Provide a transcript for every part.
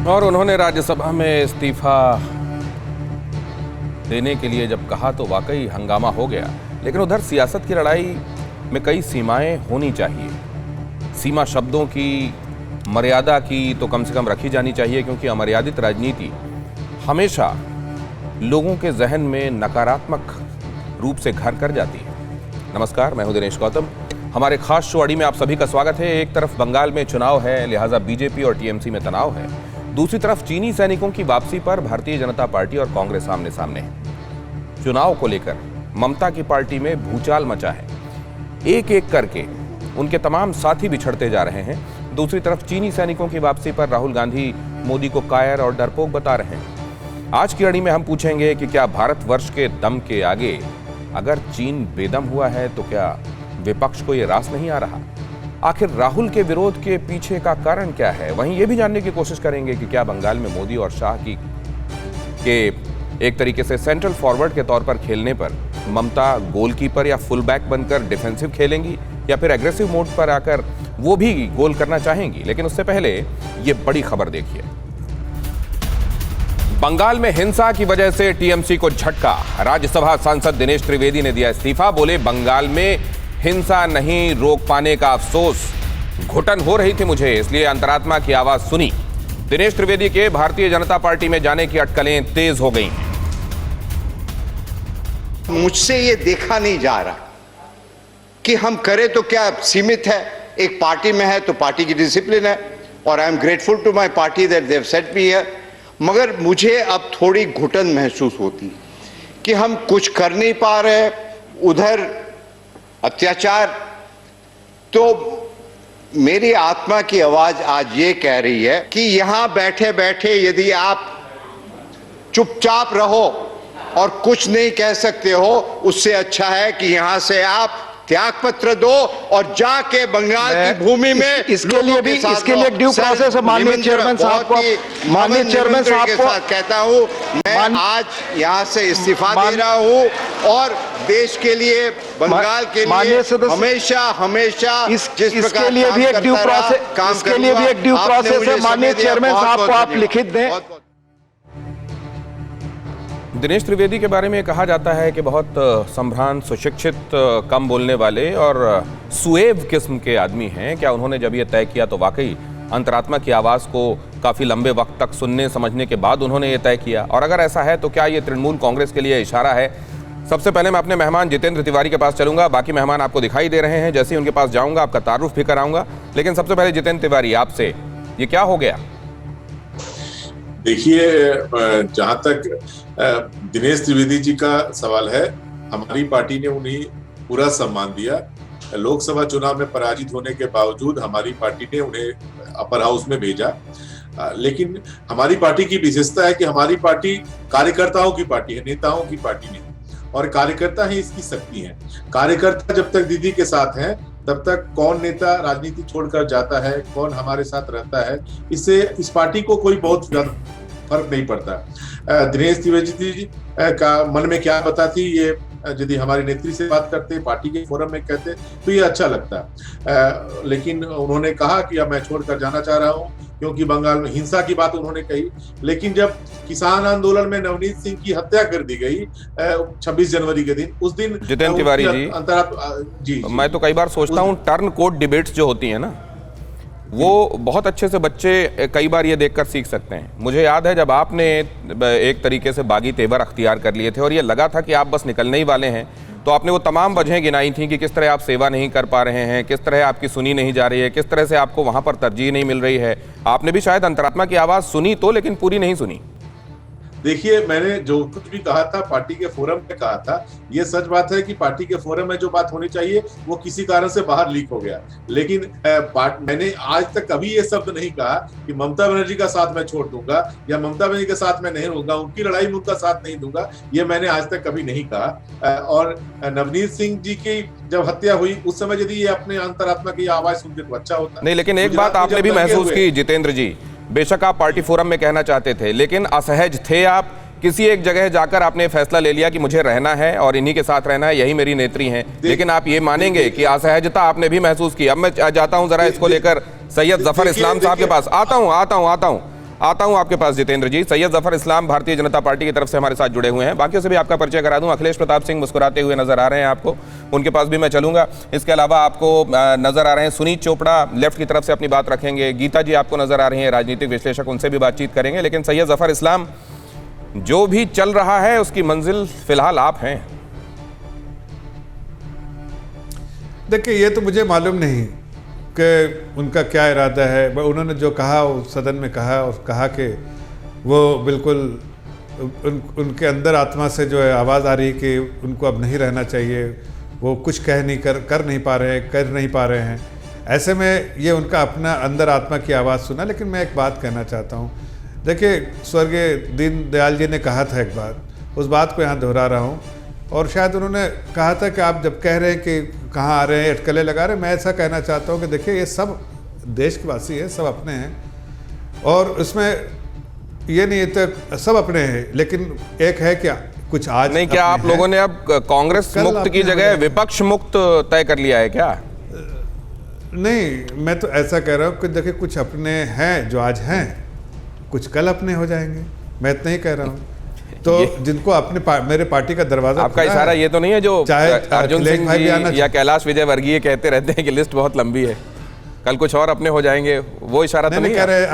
और उन्होंने राज्यसभा में इस्तीफा देने के लिए जब कहा तो वाकई हंगामा हो गया। लेकिन उधर सियासत की लड़ाई में कई सीमाएं होनी चाहिए। सीमा शब्दों की, मर्यादा की तो कम से कम रखी जानी चाहिए, क्योंकि अमर्यादित राजनीति हमेशा लोगों के जहन में नकारात्मक रूप से घर कर जाती है। नमस्कार, मैं हूं दिनेश गौतम। हमारे खास शो अड़ी में आप सभी का स्वागत है। एक तरफ बंगाल में चुनाव है, लिहाजा बीजेपी और टीएमसी में तनाव है। दूसरी तरफ चीनी सैनिकों की वापसी पर भारतीय जनता पार्टी और कांग्रेस आमने सामने है। चुनाव को लेकर ममता की पार्टी में भूचाल मचा है। एक एक करके उनके तमाम साथी बिछड़ते जा रहे हैं। दूसरी तरफ चीनी सैनिकों की वापसी पर राहुल गांधी मोदी को कायर और डरपोक बता रहे हैं। आज की अड़ी में हम पूछेंगे कि क्या भारतवर्ष के दम के आगे अगर चीन बेदम हुआ है तो क्या विपक्ष को यह रास नहीं आ रहा? आखिर राहुल के विरोध के पीछे का कारण क्या है? वहीं यह भी जानने की कोशिश करेंगे कि क्या बंगाल में मोदी और शाह के एक तरीके से सेंट्रल फॉरवर्ड के तौर पर खेलने पर ममता गोलकीपर या फुल बैक बनकर डिफेंसिव खेलेंगी, या फिर एग्रेसिव मोड पर आकर वो भी गोल करना चाहेंगी। लेकिन उससे पहले ये बड़ी खबर देखिए। बंगाल में हिंसा की वजह से टीएमसी को झटका। राज्यसभा सांसद दिनेश त्रिवेदी ने दिया इस्तीफा। बोले, बंगाल में हिंसा नहीं रोक पाने का अफसोस, घुटन हो रही थी मुझे, इसलिए अंतरात्मा की आवाज सुनी। दिनेश त्रिवेदी के भारतीय जनता पार्टी में जाने की अटकलें तेज हो गई हैं। मुझसे ये देखा नहीं जा रहा कि हम करें तो क्या सीमित है। एक पार्टी में है तो पार्टी की डिसिप्लिन है, और I am grateful to my party that they have set me here. मगर मुझे अब थोड़ी घुटन महसूस होती कि हम कुछ कर नहीं पा रहे, उधर अत्याचार। तो मेरी आत्मा की आवाज आज ये कह रही है कि यहां बैठे बैठे यदि आप चुपचाप रहो और कुछ नहीं कह सकते हो, उससे अच्छा है कि यहां से आप त्याग पत्र दो और जाके बंगाल की भूमि में इसके लिए ड्यू प्रोसेस है। माननीय चेयरमैन साहब को कहता हूं, मैं आज यहां से इस्तीफा दे रहा हूं और देश के लिए, बंगाल के लिए हमेशा हमेशा जिस प्रकार लिए भी एक ड्यू प्रोसेस है। माननीय चेयरमैन साहब को आप लिखित दें। दिनेश त्रिवेदी के बारे में कहा जाता है कि बहुत संभ्रांत, सुशिक्षित, कम बोलने वाले और सुएव किस्म के आदमी हैं। क्या उन्होंने जब ये तय किया तो वाकई अंतरात्मा की आवाज़ को काफ़ी लंबे वक्त तक सुनने समझने के बाद उन्होंने ये तय किया? और अगर ऐसा है तो क्या ये तृणमूल कांग्रेस के लिए इशारा है? सबसे पहले मैं अपने मेहमान जितेंद्र तिवारी के पास चलूंगा। बाकी मेहमान आपको दिखाई दे रहे हैं। जैसे ही उनके पास जाऊंगा आपका तारुफ भी कराऊंगा। लेकिन सबसे पहले जितेंद्र तिवारी, आपसे ये क्या हो गया? देखिए, जहां तक दिनेश त्रिवेदी जी का सवाल है, हमारी पार्टी ने उन्हें पूरा सम्मान दिया। लोकसभा चुनाव में पराजित होने के बावजूद हमारी पार्टी ने उन्हें अपर हाउस में भेजा। लेकिन हमारी पार्टी की विशेषता है कि हमारी पार्टी कार्यकर्ताओं की पार्टी है, नेताओं की पार्टी नहीं। और कार्यकर्ता ही इसकी शक्ति है। कार्यकर्ता जब तक दीदी के साथ हैं तब तक कौन नेता राजनीति छोड़कर जाता है, कौन हमारे साथ रहता है, इससे इस पार्टी को कोई बहुत ज्यादा फर्क नहीं पड़ता। दिनेश त्रिवेदी जी का मन में क्या पता थी, ये यदि हमारी नेत्री से बात करते, पार्टी के फोरम में कहते तो ये अच्छा लगता। लेकिन उन्होंने कहा कि अब मैं छोड़कर जाना चाह रहा हूँ, क्योंकि बंगाल में हिंसा की बात उन्होंने कही। लेकिन जब किसान आंदोलन में नवनीत सिंह की हत्या कर दी गई 26 जनवरी के दिन, उस दिन जितेंद्र तिवारी जी, मैं तो कई बार सोचता हूँ टर्न कोड डिबेट्स जो होती है ना, वो बहुत अच्छे से बच्चे कई बार ये देखकर सीख सकते हैं। मुझे याद है जब आपने एक तरीके से बागी तेवर अख्तियार कर लिए थे और ये लगा था कि आप बस निकलने ही वाले हैं, तो आपने वो तमाम वजहें गिनाई थी कि किस तरह आप सेवा नहीं कर पा रहे हैं, किस तरह आपकी सुनी नहीं जा रही है, किस तरह से आपको वहाँ पर तरजीह नहीं मिल रही है। आपने भी शायद अंतरात्मा की आवाज़ सुनी तो, लेकिन पूरी नहीं सुनी। देखिए, मैंने जो कुछ भी कहा था पार्टी के फोरम में कहा था। ये सच बात है कि पार्टी के फोरम में जो बात होनी चाहिए वो किसी कारण से बाहर लीक हो गया। लेकिन मैंने आज तक कभी ये शब्द नहीं कहा कि ममता बनर्जी का साथ मैं छोड़ दूंगा या ममता बनर्जी के साथ मैं नहीं रहूंगा, उनकी लड़ाई में उनका साथ नहीं दूंगा। ये मैंने आज तक कभी नहीं कहा। और नवनीत सिंह जी की जब हत्या हुई उस समय यदि ये अपने अंतरात्मा की आवाज सुनते तो अच्छा होता। नहीं, लेकिन एक बात आपने भी महसूस की जितेंद्र जी, बेशक आप पार्टी फोरम में कहना चाहते थे, लेकिन असहज थे आप। किसी एक जगह जाकर आपने फैसला ले लिया कि मुझे रहना है और इन्हीं के साथ रहना है, यही मेरी नेत्री हैं। लेकिन आप ये मानेंगे कि असहजता आपने भी महसूस की। अब मैं जाता हूं जरा इसको लेकर सैयद जफर इस्लाम साहब के पास। आता हूं। आता हूं आपके पास जितेंद्र जी। सैयद जफर इस्लाम भारतीय जनता पार्टी की तरफ से हमारे साथ जुड़े हुए हैं। बाकियों से भी आपका परिचय करा दूं। अखिलेश प्रताप सिंह मुस्कुराते हुए नजर आ रहे हैं आपको, उनके पास भी मैं चलूंगा। इसके अलावा आपको नजर आ रहे हैं सुनीत चोपड़ा, लेफ्ट की तरफ से अपनी बात रखेंगे। गीता जी आपको नजर आ रही हैं, राजनीतिक विश्लेषक, उनसे भी बातचीत करेंगे। लेकिन सैयद जफर इस्लाम, जो भी चल रहा है उसकी मंजिल फिलहाल आप हैं। देखिए, ये तो मुझे मालूम नहीं कि उनका क्या इरादा है। उन्होंने जो कहा वो सदन में कहा, और कहा कि वो बिल्कुल उनके अंदर आत्मा से जो है आवाज़ आ रही कि उनको अब नहीं रहना चाहिए, वो कुछ कर नहीं पा रहे हैं। ऐसे में ये उनका अपना अंदर आत्मा की आवाज़ सुना। लेकिन मैं एक बात कहना चाहता हूँ। देखिए, स्वर्गीय दीनदयाल जी ने कहा था एक बात, उस बात को यहाँ दोहरा रहा हूँ। और शायद उन्होंने कहा था कि आप जब कह रहे हैं कि कहाँ आ रहे हैं, अटकलें लगा रहे हैं, मैं ऐसा कहना चाहता हूँ कि देखिए, ये सब देश के वासी हैं, सब अपने हैं, और उसमें ये नहीं तो सब अपने हैं। लेकिन एक है क्या कुछ आज नहीं, क्या आप लोगों ने अब कांग्रेस मुक्त की जगह विपक्ष मुक्त तय कर लिया है क्या? नहीं, मैं तो ऐसा कह रहा हूँ कि देखिए, कुछ अपने हैं जो आज हैं, कुछ कल अपने हो जाएंगे। मैं इतना ही कह रहा हूँ। तो जिनको अपने मेरे पार्टी का दरवाजा, आपका इशारा ये तो नहीं है जो चाहे अर्जुन सिंह जी या कैलाश विजय वर्गीय कहते रहते हैं कि लिस्ट बहुत लंबी है, कल कुछ और अपने हो जाएंगे, वो इशारा तो नहीं कह रहे।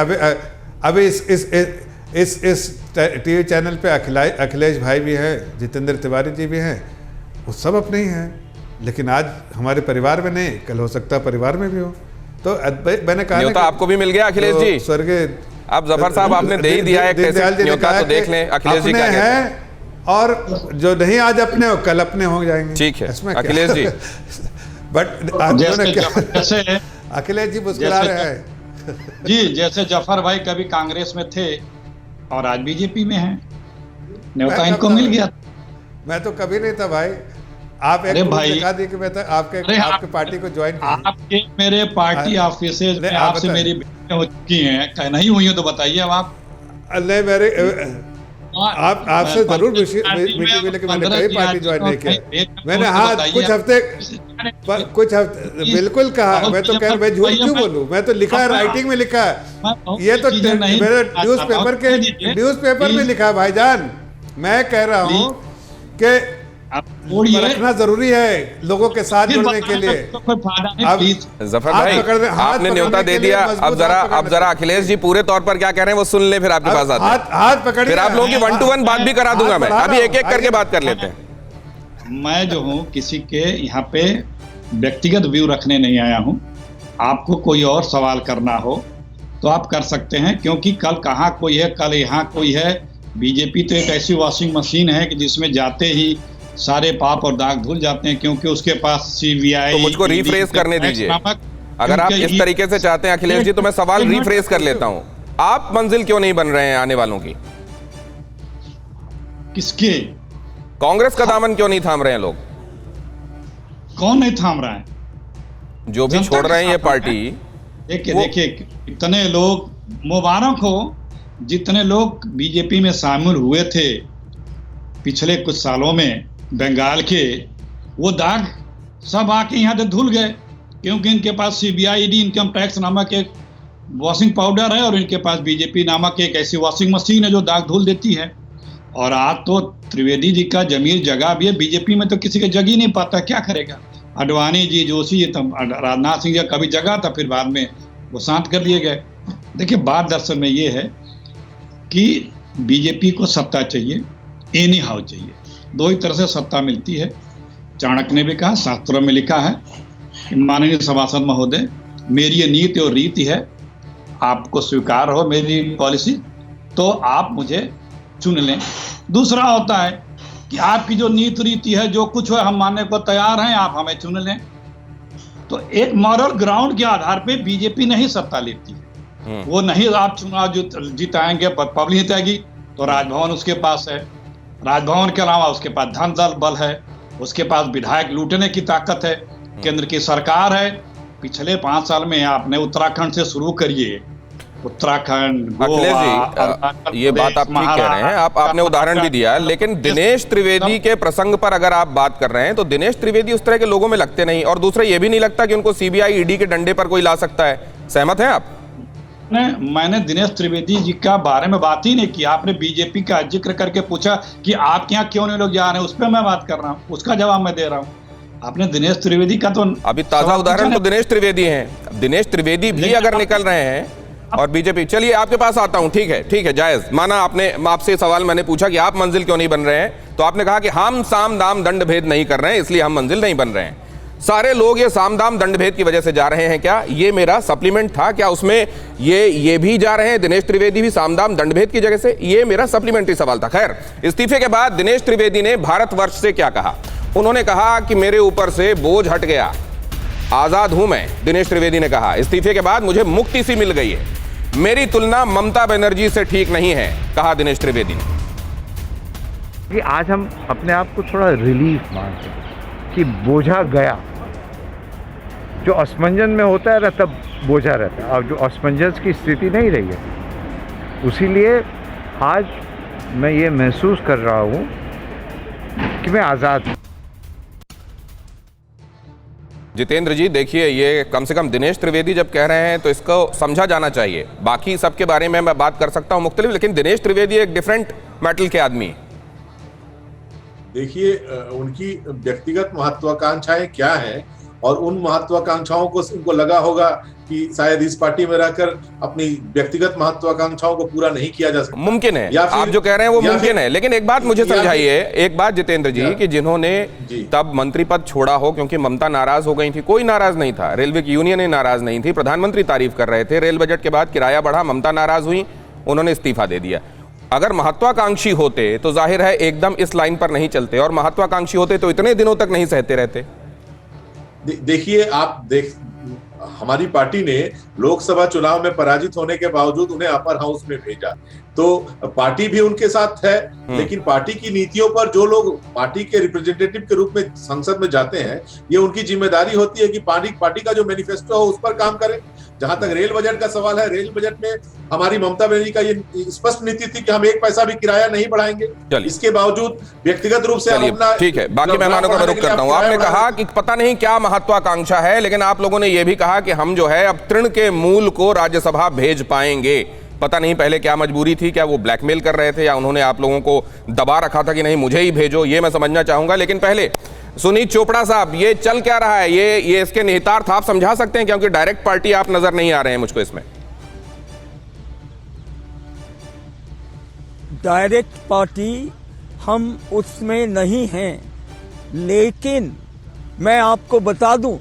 अभी इस टीवी चैनल पे अखिलेश भाई भी हैं, जितेंद्र तिवारी जी भी हैं, वो सब अपने ही हैं। लेकिन आज हमारे परिवार में नहीं, कल हो सकता है परिवार में भी हो। तो मैंने कहा न्योता आपको भी मिल गया अखिलेश जी। स्वर्गीय अब जफर साहब आपने दे ही दिया है, न्योता तो देख लें अखिलेश जी क्या कहते हैं। और जो नहीं आज अपने हो, कल अपने हो जाएंगे। ठीक है अखिलेश जी। बट अखिलेश जी मुस्कुरा रहे हैं जी। जैसे जफर भाई कभी कांग्रेस में थे और आज बीजेपी में हैं, न्योता इनको मिल गया। मैं तो कभी नहीं था भाई। आप एक भाई दिखा दी कि मैं तो आपके पार्टी को ज्वाइन किया। आपके मेरे पार्टी ऑफिसेज में आपसे मेरी भेंटें हो चुकी हैं, नहीं हुई हो तो बताइए। अब आप नहीं, मेरे आपसे जरूर मीटिंग हुई, लेकिन मैंने कहीं पार्टी ज्वाइन नहीं किया। मैंने कुछ हफ्ते बिल्कुल कहा। मैं तो कह रहा, मैं झूठ क्यों बोलूं? मैं तो लिखा है, राइटिंग में लिखा है। ये तो मेरे न्यूज़पेपर में लिखा है भाईजान। मैं कह रहा हूँ कि रखना जरूरी है लोगों के साथ जुड़ने के लिए। अब जफर भाई आपने न्योता दे दिया। अब जरा अखिलेश जी पूरे तौर पर क्या कह रहे हैं वो सुन ले, फिर आपके पास आते हैं। हाथ पकड़, फिर आप लोगों की 1-to-1 बात भी करा दूंगा मैं। अभी एक एक करके बात कर लेते हैं। मैं जो हूँ किसी के यहाँ पे व्यक्तिगत व्यू रखने नहीं आया हूँ। आपको कोई और सवाल करना हो तो आप कर सकते हैं, क्योंकि कल कहाँ कोई है, कल यहाँ कोई है। बीजेपी तो एक ऐसी वॉशिंग मशीन है कि जिसमें जाते ही सारे पाप और दाग धुल जाते हैं, क्योंकि उसके पास CBI। तो मुझको रिफ्रेश करने दीजिए। अगर आप इस तरीके से चाहते हैं अखिलेश जी, तो मैं सवाल रिफ्रेश कर लेता हूं। आप मंजिल क्यों नहीं बन रहे हैं आने वालों की? किसके? कांग्रेस का दामन क्यों नहीं थाम रहे हैं लोग? कौन नहीं थाम रहा है? जो भी छोड़ रहे हैं ये पार्टी। देखिए इतने लोग, मुबारक हो जितने लोग बीजेपी में शामिल हुए थे पिछले कुछ सालों में बंगाल के, वो दाग सब आके यहाँ से धुल गए, क्योंकि इनके पास CBI ED इनकम टैक्स नामक एक वॉशिंग पाउडर है, और इनके पास बीजेपी नामक एक ऐसी वॉशिंग मशीन है जो दाग धुल देती है। और आज तो त्रिवेदी जी का जमीर जगह भी है, बीजेपी में तो किसी का जग ही नहीं पाता, क्या करेगा? अडवाणी जी, जोशी, राजनाथ सिंह जी कभी जगह था, फिर बाद में वो शांत कर दिए गए। देखिए, बात दरअसल में ये है कि बीजेपी को सत्ता चाहिए, एनी हाउ चाहिए। दो ही तरह से सत्ता मिलती है। चाणक्य ने भी कहा, शास्त्रों में लिखा है कि माननीय सभासद महोदय, मेरी ये नीति और रीति है, आपको स्वीकार हो मेरी पॉलिसी तो आप मुझे चुन लें। दूसरा होता है कि आपकी जो नीति रीति है, जो कुछ है, हम मानने को तैयार हैं, आप हमें चुन लें। तो एक मॉरल ग्राउंड के आधार पे बीजेपी नहीं सत्ता लेती है। वो नहीं, आप चुनाव जिताएंगे, पब्लिक जिताएगी, तो राजभवन उसके पास है। राजभवन के अलावा उसके पास धन दल बल है, उसके पास विधायक लूटने की ताकत है, केंद्र की सरकार है। पिछले 5 साल में आपने उत्तराखंड से शुरू करिए, उत्तराखंड, अखिलेश जी, ये बात आप ठीक कह रहे हैं। आपने उदाहरण भी दिया, लेकिन दिनेश त्रिवेदी के प्रसंग पर अगर आप बात कर रहे हैं तो दिनेश त्रिवेदी उस तरह के लोगों में लगते नहीं, और दूसरा ये भी नहीं लगता कि उनको CBI ED के डंडे पर कोई ला सकता है। सहमत हैं आप? मैंने दिनेश त्रिवेदी जी का बारे में बात ही नहीं किया। आपने बीजेपी का जिक्र करके पूछा कि आपके यहाँ क्यों नहीं लोग जा रहे हैं, उस पर मैं बात कर रहा हूँ, उसका जवाब मैं दे रहा हूँ। आपने दिनेश त्रिवेदी का तो अभी ताजा उदाहरण तो दिनेश त्रिवेदी हैं। दिनेश त्रिवेदी भी अगर निकल रहे हैं और बीजेपी, चलिए आपके पास आता हूं, ठीक है जायज माना। आपसे सवाल मैंने पूछा कि आप मंजिल क्यों नहीं बन रहे हैं, तो आपने कहा कि हम साम दाम दंड भेद नहीं कर रहे हैं, इसलिए हम मंजिल नहीं बन रहे हैं। सारे लोग ये साम दाम दंड भेद की वजह से जा रहे हैं क्या? ये मेरा सप्लीमेंट था, क्या उसमें ये भी जा रहे हैं, दिनेश त्रिवेदी भी साम दाम दंड भेद की जगह से? ये मेरा सप्लीमेंट्री सवाल था। खैर, इस्तीफे के बाद दिनेश त्रिवेदी ने भारतवर्ष से क्या कहा? उन्होंने कहा कि मेरे ऊपर से बोझ हट गया, आजाद हूं मैं। दिनेश त्रिवेदी ने कहा इस्तीफे के बाद मुझे मुक्ति सी मिल गई है, मेरी तुलना ममता बनर्जी से ठीक नहीं है, कहा दिनेश त्रिवेदी ने। कि आज हम अपने आप को थोड़ा रिलीफ मानते हैं कि बोझा गया। जो असमंजन में होता है ना, तब बोझा रहता है, और जो असमंजस की स्थिति नहीं रही है, उसीलिए आज मैं ये महसूस कर रहा हूँ कि मैं आज़ाद हूँ। जितेंद्र जी देखिए, ये कम से कम दिनेश त्रिवेदी जब कह रहे हैं तो इसको समझा जाना चाहिए। बाकी सबके बारे में मैं बात कर सकता हूं मुख्तलिफ, लेकिन दिनेश त्रिवेदी एक डिफरेंट मेटल के आदमी। देखिए, उनकी व्यक्तिगत महत्वाकांक्षाएं क्या हैं, और उन महत्वाकांक्षाओं को उनको लगा होगा कि शायद इस पार्टी में रहकर अपनी व्यक्तिगत महत्वाकांक्षाओं को पूरा नहीं किया जा सकता। मुमकिन है, आप जो कह रहे हैं वो मुमकिन है, लेकिन एक बात मुझे समझाइए, एक बात जितेंद्र जी, कि जिन्होंने तब मंत्री पद छोड़ा हो क्योंकि ममता नाराज हो गई थी, कोई नाराज नहीं था, रेलवे की यूनियन ही नाराज नहीं थी, प्रधानमंत्री तारीफ कर रहे थे, रेल बजट के बाद किराया बढ़ा, ममता नाराज हुई, उन्होंने इस्तीफा दे दिया। अगर महत्वाकांक्षी होते तो जाहिर है एकदम इस लाइन पर नहीं चलते, और महत्वाकांक्षी होते तो इतने दिनों तक नहीं सहते रहते। देखिए, हमारी पार्टी ने लोकसभा चुनाव में पराजित होने के बावजूद उन्हें अपर हाउस में भेजा, तो पार्टी भी उनके साथ है, लेकिन पार्टी की नीतियों पर जो लोग पार्टी के रिप्रेजेंटेटिव के रूप में संसद में जाते हैं, ये उनकी जिम्मेदारी होती है कि पार्टी का जो मैनिफेस्टो हो उस पर काम करें। जहां तक रेल बजट का सवाल है, रेल बजट में हमारी ममता बनर्जी का ये स्पष्ट नीति थी कि हम एक पैसा भी किराया नहीं बढ़ाएंगे। इसके बावजूद व्यक्तिगत रूप से अपना, ठीक है, बाकी मेहमानों का मैं रुख करता हूं। आपने कहा कि पता नहीं क्या महत्वाकांक्षा है, लेकिन आप लोगों ने यह भी कहा कि हम जो है अब तृण के मूल को राज्यसभा भेज पाएंगे। पता नहीं पहले क्या मजबूरी थी, क्या वो ब्लैकमेल कर रहे थे या उन्होंने आप लोगों को दबा रखा था कि नहीं मुझे ही भेजो, ये मैं समझना चाहूंगा। लेकिन पहले सुनीत चोपड़ा साहब, ये चल क्या रहा है, ये इसके निहितार्थ आप समझा सकते हैं, क्योंकि डायरेक्ट पार्टी आप नजर नहीं आ रहे हैं मुझको इसमें। डायरेक्ट पार्टी हम उसमें नहीं हैं, लेकिन मैं आपको बता दूं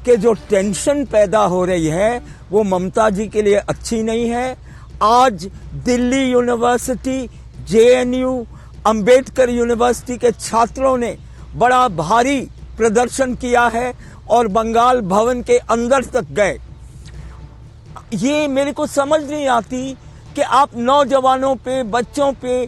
कि जो टेंशन पैदा हो रही है वो ममता जी के लिए अच्छी नहीं है। आज Delhi university, JNU, Ambedkar university के छात्रों ने बड़ा भारी प्रदर्शन किया है और बंगाल भवन के अंदर तक गए। ये मेरे को समझ नहीं आती कि आप नौजवानों पे, बच्चों पे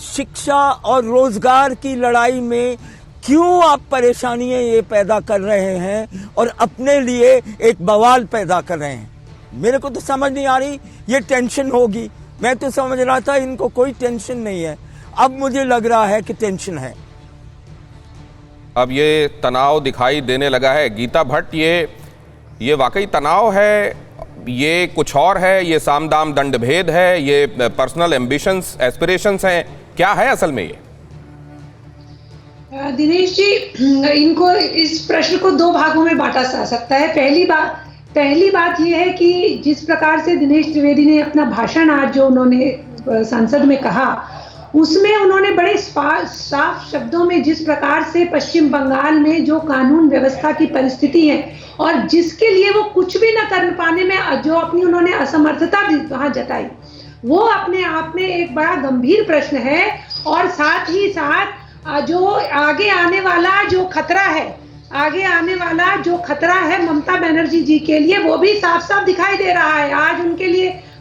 शिक्षा और रोजगार की लड़ाई में क्यों आप परेशानियां ये पैदा कर रहे हैं और अपने लिए एक बवाल पैदा कर रहे हैं। मेरे को तो समझ नहीं आ रही, ये टेंशन होगी। मैं तो समझ रहा था इनको कोई टेंशन नहीं है, अब मुझे लग रहा है कि टेंशन है। अब ये तनाव दिखाई देने लगा है। गीता भट्ट, ये वाकई तनाव है, ये कुछ और है, ये साम दाम दंड भेद है, ये पर्सनल एम्बिशंस, एस्पिरेशंस हैं, क्या है असल में ये? दिनेश जी, इनको इस प्रश्न को दो भागों में बांटा जा सकता है। पहली बात यह है कि जिस प्रकार से दिनेश त्रिवेदी ने अपना भाषण आज जो उन्होंने संसद में कहा, उसमें उन्होंने बड़े साफ शब्दों में जिस प्रकार से पश्चिम बंगाल में जो कानून व्यवस्था की परिस्थिति है और जिसके लिए वो कुछ भी न कर पाने में जो अपनी उन्होंने असमर्थता वहां जताई, वो अपने आप में एक बड़ा गंभीर प्रश्न है। और साथ ही साथ जो आगे आने वाला जो खतरा है ममता बनर्जी जी के लिए, वो भी साफ साफ दिखाई दे रहा है।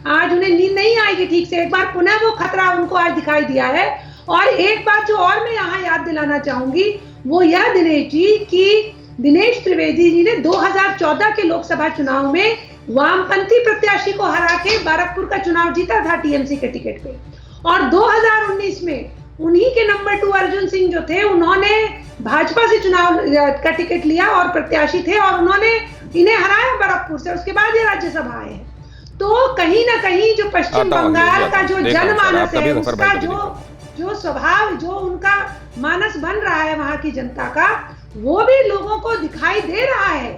आज उन्हें नींद नहीं आएगी ठीक से, एक बार पुनः वो खतरा उनको आज दिखाई दिया है। और एक बात जो और मैं यहाँ याद दिलाना चाहूंगी वो यह दिनेश जी कि दिनेश त्रिवेदी जी ने 2014 के लोकसभा चुनाव में वामपंथी प्रत्याशी को हरा के बाराकपुर का चुनाव जीता था टीएमसी के टिकट पे, और 2019 में उन्हीं के नंबर 2 अर्जुन सिंह जो थे, उन्होंने भाजपा से चुनाव का टिकट लिया और प्रत्याशी थे, और उन्होंने इन्हें हराया बाराकपुर से। उसके बाद ये राज्यसभा आए हैं। तो कहीं ना कहीं जो पश्चिम आता हूँ, बंगाल का जो देख रहा हूँ सर, जनमानस आप कभी है, जफर उसका भाई को भी जो स्वभाव, जो उनका मानस बन रहा है वहां की जनता का, वो भी लोगों को दिखाई दे रहा है।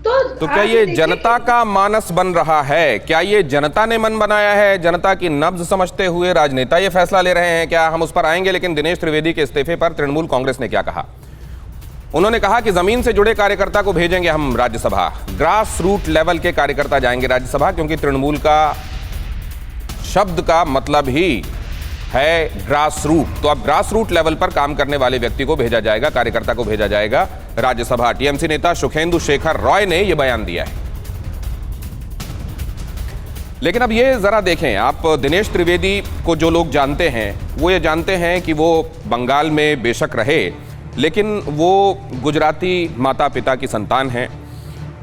तो क्या ये जनता का मानस बन रहा है? क्या ये जनता ने मन बनाया है? जनता की नब्ज समझते हुए राजनेता ये फैसला ले रहे हैं क्या? हम उस पर आएंगे, लेकिन दिनेश त्रिवेदी के इस्तीफे पर तृणमूल कांग्रेस ने क्या कहा? उन्होंने कहा कि जमीन से जुड़े कार्यकर्ता को भेजेंगे हम राज्यसभा, ग्रास रूट लेवल के कार्यकर्ता जाएंगे राज्यसभा, क्योंकि तृणमूल का शब्द का मतलब ही है ग्रास रूट। तो अब ग्रास रूट लेवल पर काम करने वाले व्यक्ति को भेजा जाएगा, कार्यकर्ता को भेजा जाएगा राज्यसभा। टीएमसी नेता सुखेंदु शेखर रॉय ने यह बयान दिया है। लेकिन अब ये जरा देखें आप, दिनेश त्रिवेदी को जो लोग जानते हैं वो ये जानते हैं कि वो बंगाल में बेशक रहे, लेकिन वो गुजराती माता पिता की संतान हैं।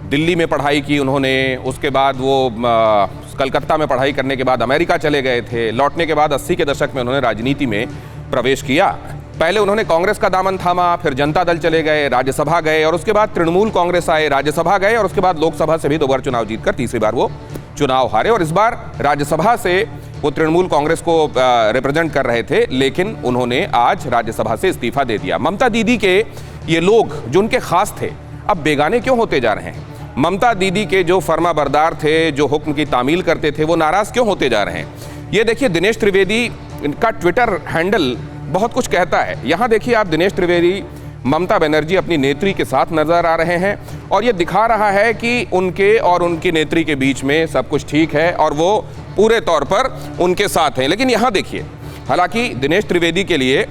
दिल्ली में पढ़ाई की उन्होंने, उसके बाद वो कलकत्ता में पढ़ाई करने के बाद अमेरिका चले गए थे। लौटने के बाद 80 के दशक में उन्होंने राजनीति में प्रवेश किया। पहले उन्होंने कांग्रेस का दामन थामा, फिर जनता दल चले गए, राज्यसभा गए, और उसके बाद तृणमूल कांग्रेस आए, राज्यसभा गए, और उसके बाद लोकसभा से भी 2 बार चुनाव जीतकर तीसरी बार वो चुनाव हारे, और इस बार राज्यसभा से वो तृणमूल कांग्रेस को रिप्रेजेंट कर रहे थे, लेकिन उन्होंने आज राज्यसभा से इस्तीफा दे दिया। ममता दीदी के ये लोग जो उनके खास थे, अब बेगाने क्यों होते जा रहे हैं? ममता दीदी के जो फर्मा बरदार थे, जो हुक्म की तामील करते थे, वो नाराज क्यों होते जा रहे हैं? ये देखिए, दिनेश त्रिवेदी का ट्विटर हैंडल बहुत कुछ कहता है। यहां देखिए आप, दिनेश त्रिवेदी ममता बनर्जी अपनी नेत्री के साथ नजर आ रहे हैं, और ये दिखा रहा है कि उनके और उनकी नेत्री के बीच में सब कुछ ठीक है और वो पूरे तौर पर उनके साथ हैं। लेकिन यहां देखिए, हालांकि दिनेश त्रिवेदी के लिए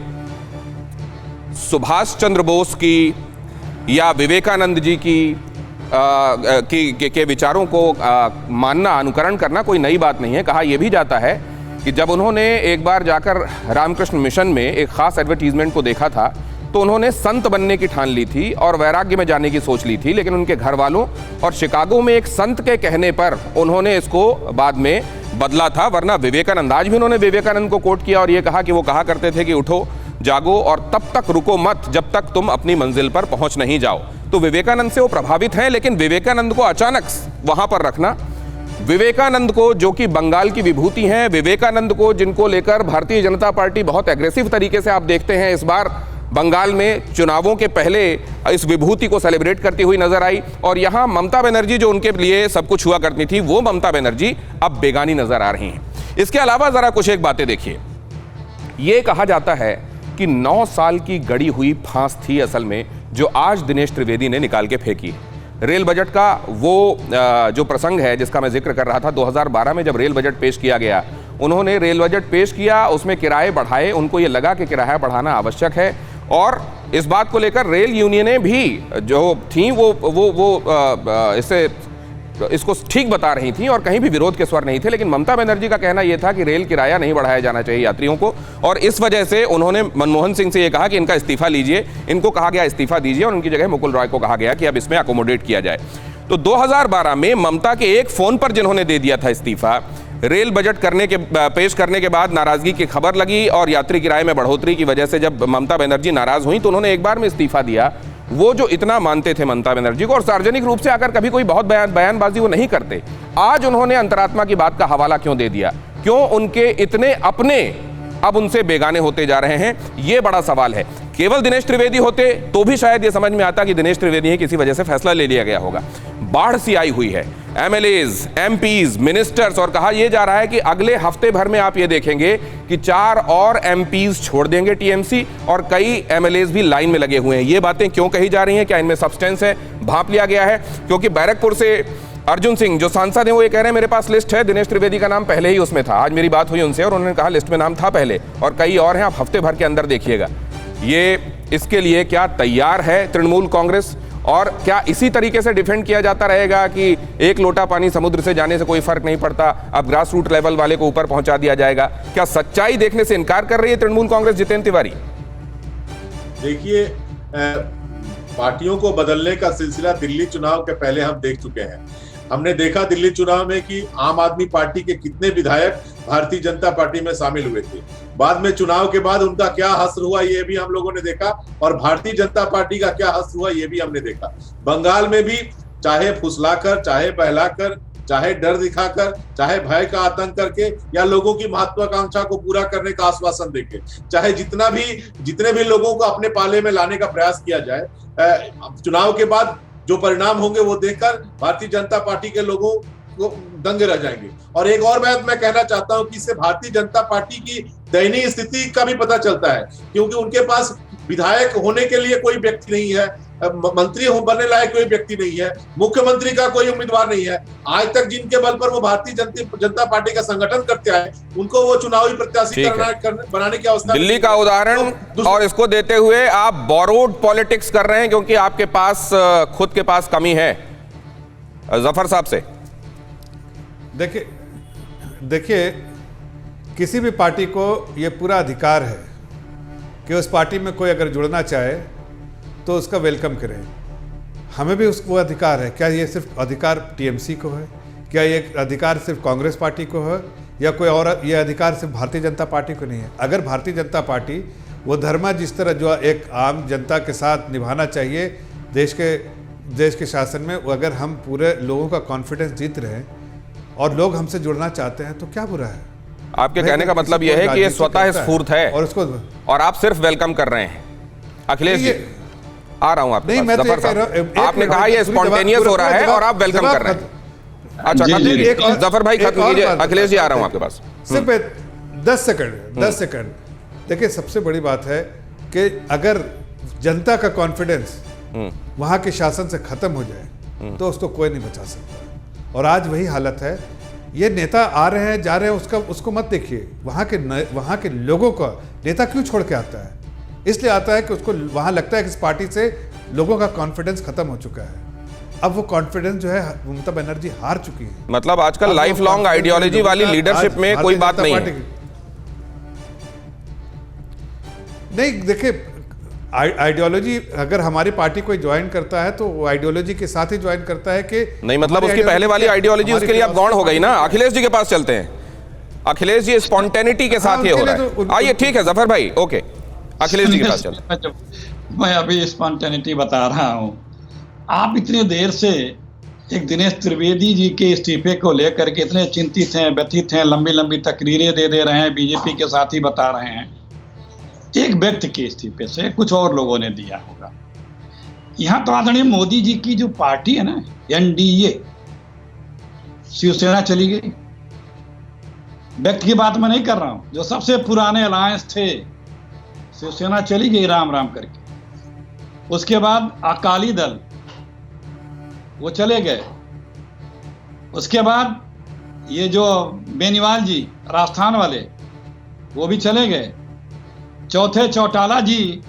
सुभाष चंद्र बोस की या विवेकानंद जी के विचारों को मानना, अनुकरण करना कोई नई बात नहीं है। कहा यह भी जाता है कि जब उन्होंने एक बार जाकर रामकृष्ण मिशन में एक खास एडवर्टीजमेंट को देखा था, तो उन्होंने संत बनने की ठान ली थी और वैराग्य में जाने की सोच ली थी, लेकिन उनके घर वालों और शिकागो में एक संत के कहने पर उन्होंने इसको बाद में बदला था। वरना विवेकानंद, आज भी उन्होंने विवेकानंद को कोट किया और ये कहा कि वो कहा करते थे कि उठो जागो और तब तक रुको मत जब तक तुम अपनी मंजिल पर पहुंच नहीं जाओ। तो विवेकानंद से वो प्रभावित हैं, लेकिन विवेकानंद को अचानक वहां पर रखना, विवेकानंद को जो कि बंगाल की विभूति हैं, विवेकानंद को जिनको लेकर भारतीय जनता पार्टी बहुत एग्रेसिव तरीके से आप देखते हैं इस बार बंगाल में चुनावों के पहले इस विभूति को सेलिब्रेट करती हुई नजर आई, और यहां ममता बनर्जी जो उनके लिए सब कुछ हुआ करती थी, वो ममता बनर्जी अब बेगानी नजर आ रही हैं। इसके अलावा जरा कुछ एक बातें देखिए। ये कहा जाता है कि 9 साल की गड़ी हुई फांस थी असल में, जो आज दिनेश त्रिवेदी ने निकाल के फेंकी। रेल बजट का वो जो प्रसंग है जिसका मैं जिक्र कर रहा था, 2012 में जब रेल बजट पेश किया गया, उन्होंने रेल बजट पेश किया, उसमें किराए बढ़ाए, उनको ये लगा कि किराया बढ़ाना आवश्यक है, और इस बात को लेकर रेल यूनियनें भी जो थीं वो इसको ठीक बता रही थीं और कहीं भी विरोध के स्वर नहीं थे। लेकिन ममता बनर्जी का कहना यह था कि रेल किराया नहीं बढ़ाया जाना चाहिए यात्रियों को, और इस वजह से उन्होंने मनमोहन सिंह से यह कहा कि इनका इस्तीफा लीजिए, इनको कहा गया इस्तीफा दीजिए, और उनकी जगह मुकुल रॉय को कहा गया कि अब इसमें अकोमोडेट किया जाए। तो 2012 में ममता के एक फोन पर जिन्होंने दे दिया था इस्तीफा, रेल बजट पेश करने के बाद नाराजगी की खबर लगी और यात्री किराए में बढ़ोतरी की वजह से जब ममता बनर्जी नाराज हुई तो उन्होंने एक बार में इस्तीफा दिया। वो जो इतना मानते थे ममता बनर्जी को और सार्वजनिक रूप से आकर कभी कोई बहुत बयानबाजी वो नहीं करते, आज उन्होंने अंतरात्मा की बात का हवाला क्यों दे दिया? क्यों उनके इतने अपने अब उनसे बेगाने होते जा रहे हैं? ये बड़ा सवाल है। केवल दिनेश त्रिवेदी होते तो भी शायद ये समझ में आता कि दिनेश त्रिवेदी ही किसी वजह से फैसला ले लिया गया होगा। बाढ़ सी आई हुई है, एमएलएज, एमपीज, मिनिस्टर्स, और कहा यह जा रहा है कि अगले हफ्ते भर में आप ये देखेंगे कि 4 और एमपीज छोड़ देंगे टीएमसी, और कई एमएलएज भी लाइन में लगे हुए हैं। ये बातें क्यों कही जा रही हैं? क्या इनमें सब्सटेंस है? भांप लिया गया है? क्योंकि बैरकपुर से अर्जुन सिंह जो सांसद हैं वो ये कह रहे हैं मेरे पास लिस्ट है, दिनेश त्रिवेदी का नाम पहले ही उसमें था। आज मेरी बात हुई उनसे और उन्होंने कहा लिस्ट में नाम था पहले, और कई और हैं, आप हफ्ते भर के अंदर देखिएगा। ये इसके लिए क्या तैयार है तृणमूल कांग्रेस? और क्या इसी तरीके से डिफेंड किया जाता रहेगा कि एक लोटा पानी समुद्र से जाने से कोई फर्क नहीं पड़ता, अब ग्रास रूट लेवल वाले को ऊपर पहुंचा दिया जाएगा? क्या सच्चाई देखने से इनकार कर रही है तृणमूल कांग्रेस? जितेंद्र तिवारी, देखिए, पार्टियों को बदलने का सिलसिला दिल्ली चुनाव के पहले हम देख चुके हैं। हमने देखा दिल्ली चुनाव में कि आम आदमी पार्टी के कितने विधायक भारतीय जनता पार्टी में शामिल हुए थे। बाद में चुनाव के बाद उनका क्या हश्र हुआ ये भी हम लोगों ने देखा, और भारतीय जनता पार्टी का क्या हश्र हुआ ये भी हमने देखा। बंगाल में भी चाहे फुसलाकर, चाहे बहलाकर, चाहे डर दिखाकर, चाहे भय का आतंक करके, या लोगों की महत्वाकांक्षा को पूरा करने का आश्वासन देके, चाहे जितने भी लोगों को अपने पाले में लाने का प्रयास किया जाए, चुनाव के बाद जो परिणाम होंगे वो देखकर भारतीय जनता पार्टी के लोगों को दंगे रह जाएंगे। और एक और बात मैं कहना चाहता हूं कि इससे भारतीय जनता पार्टी की दयनीय स्थिति का भी पता चलता है, क्योंकि उनके पास विधायक होने के लिए कोई व्यक्ति नहीं है, मंत्री बनने लायक कोई व्यक्ति नहीं है, मुख्यमंत्री का कोई उम्मीदवार नहीं है। आज तक जिनके बल पर वो भारतीय जनता पार्टी का संगठन करते आए, उनको वो चुनावी प्रत्याशी बनाने की अवस्था। दिल्ली का उदाहरण और इसको देते हुए आप बोरोड पॉलिटिक्स कर रहे हैं क्योंकि आपके पास खुद के पास कमी है। जफर साहब से देखिए किसी भी पार्टी को ये पूरा अधिकार है कि उस पार्टी में कोई अगर जुड़ना चाहे तो उसका वेलकम करें। हमें भी वो अधिकार है। क्या ये सिर्फ अधिकार टीएमसी को है? क्या ये अधिकार सिर्फ कांग्रेस पार्टी को है या कोई और? ये अधिकार सिर्फ भारतीय जनता पार्टी को नहीं है। अगर भारतीय जनता पार्टी वो धर्म जिस तरह जो एक आम जनता के साथ निभाना चाहिए देश के शासन में, अगर हम पूरे लोगों का कॉन्फिडेंस जीत रहे हैं और लोग हमसे जुड़ना चाहते हैं तो क्या बुरा है? आपके कहने का मतलब यह है कि ये स्वतः स्फूर्त है और आप सिर्फ वेलकम कर रहे हैं। अखिलेश जी, आ रहा हूं आपके पास। जफर साहब, आपने कहा ये स्पॉन्टेनियस हो रहा है और आप वेलकम कर रहे हैं। अच्छा, जफर भाई खत्म कीजिए। अखिलेश जी, आ रहा हूं आपके पास। सिर्फ 10 सेकंड। देखिए, सबसे बड़ी बात है कि अगर जनता का कॉन्फिडेंस वहां के शासन से खत्म हो जाए तो उसको कोई नहीं बचा सकता। और आज वही हालत है। ये नेता आ रहे हैं जा रहे हैं, उसको मत देखिए। वहां के लोगों का नेता क्यों छोड़ के आता है? इसलिए आता है कि उसको वहां लगता है कि इस पार्टी से लोगों का कॉन्फिडेंस खत्म हो चुका है। अब वो कॉन्फिडेंस जो है ममता बनर्जी हार चुकी है। मतलब आजकल लाइफ लॉन्ग आइडियोलॉजी वाली लीडरशिप में कोई बात नहीं है। नहीं, देखिए, आइडियोलॉजी अगर हमारी पार्टी कोई ज्वाइन करता है तो वो आइडियोलॉजी के साथ ही ज्वाइन करता है कि नहीं, मतलब उसकी पहले वाली आइडियोलॉजी उसके लिए अब गौण हो गई ना। अखिलेश जी के पास चलते हैं। अखिलेश जी, स्पॉन्टेनिटी के साथ ये हो रहा है। आइए, ठीक है जफर भाई, ओके, अखिलेश जी के पास चलते हैं। मैं अभी स्पॉन्टेनिटी बता रहा हूं। आप इतने देर से एक दिनेश त्रिवेदी जी के इस्तीफे को लेकर के इतने चिंतित हैं, व्यथित हैं, लंबी लंबी तकरीरें दे रहे हैं, बीजेपी के साथ ही बता रहे हैं। एक व्यक्ति के इस्तीफे से कुछ और लोगों ने दिया होगा। यहां तो आदरणीय मोदी जी की जो पार्टी है ना, एनडीए, शिवसेना चली गई। व्यक्ति की बात मैं नहीं कर रहा हूं, जो सबसे पुराने अलायंस थे, शिवसेना चली गई राम राम करके। उसके बाद अकाली दल, वो चले गए। उसके बाद ये जो बेनीवाल जी राजस्थान वाले, वो भी चले गए। चौथे चौटाला जी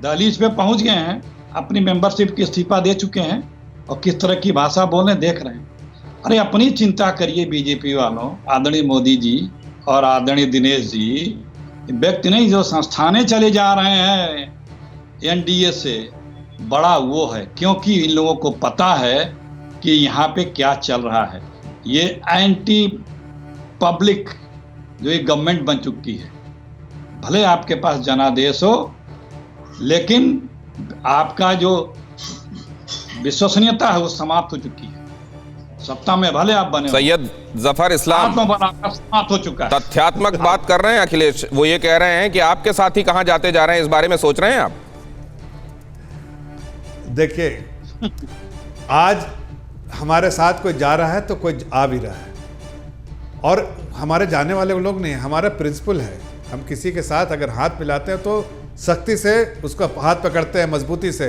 दहलीज पे पहुंच गए हैं, अपनी मेंबरशिप की इस्तीफा दे चुके हैं और किस तरह की भाषा बोलने देख रहे हैं। अरे अपनी चिंता करिए बीजेपी वालों, आदरणीय मोदी जी और आदरणीय दिनेश जी। व्यक्ति नहीं, जो संस्थानें चले जा रहे हैं एनडीए से, बड़ा वो है, क्योंकि इन लोगों को पता है कि यहाँ पे क्या चल रहा है। ये एंटी पब्लिक जो एक गवर्नमेंट बन चुकी है। भले आपके पास जनादेश हो, लेकिन आपका जो विश्वसनीयता है वो समाप्त हो चुकी है। सत्ता में भले आप बने, सैयद जफर इस्लाम समाप्त हो चुका है। तथ्यात्मक बात कर रहे हैं अखिलेश। वो ये कह रहे हैं कि आपके साथ ही कहां जाते जा रहे हैं, इस बारे में सोच रहे हैं आप? देखिए, आज हमारे साथ कोई जा रहा है तो कोई आ भी रहा है, और हमारे जाने वाले लोग नहीं, हमारा प्रिंसिपल है। हम किसी के साथ अगर हाथ मिलाते हैं तो सख्ती से उसका हाथ पकड़ते हैं, मजबूती से।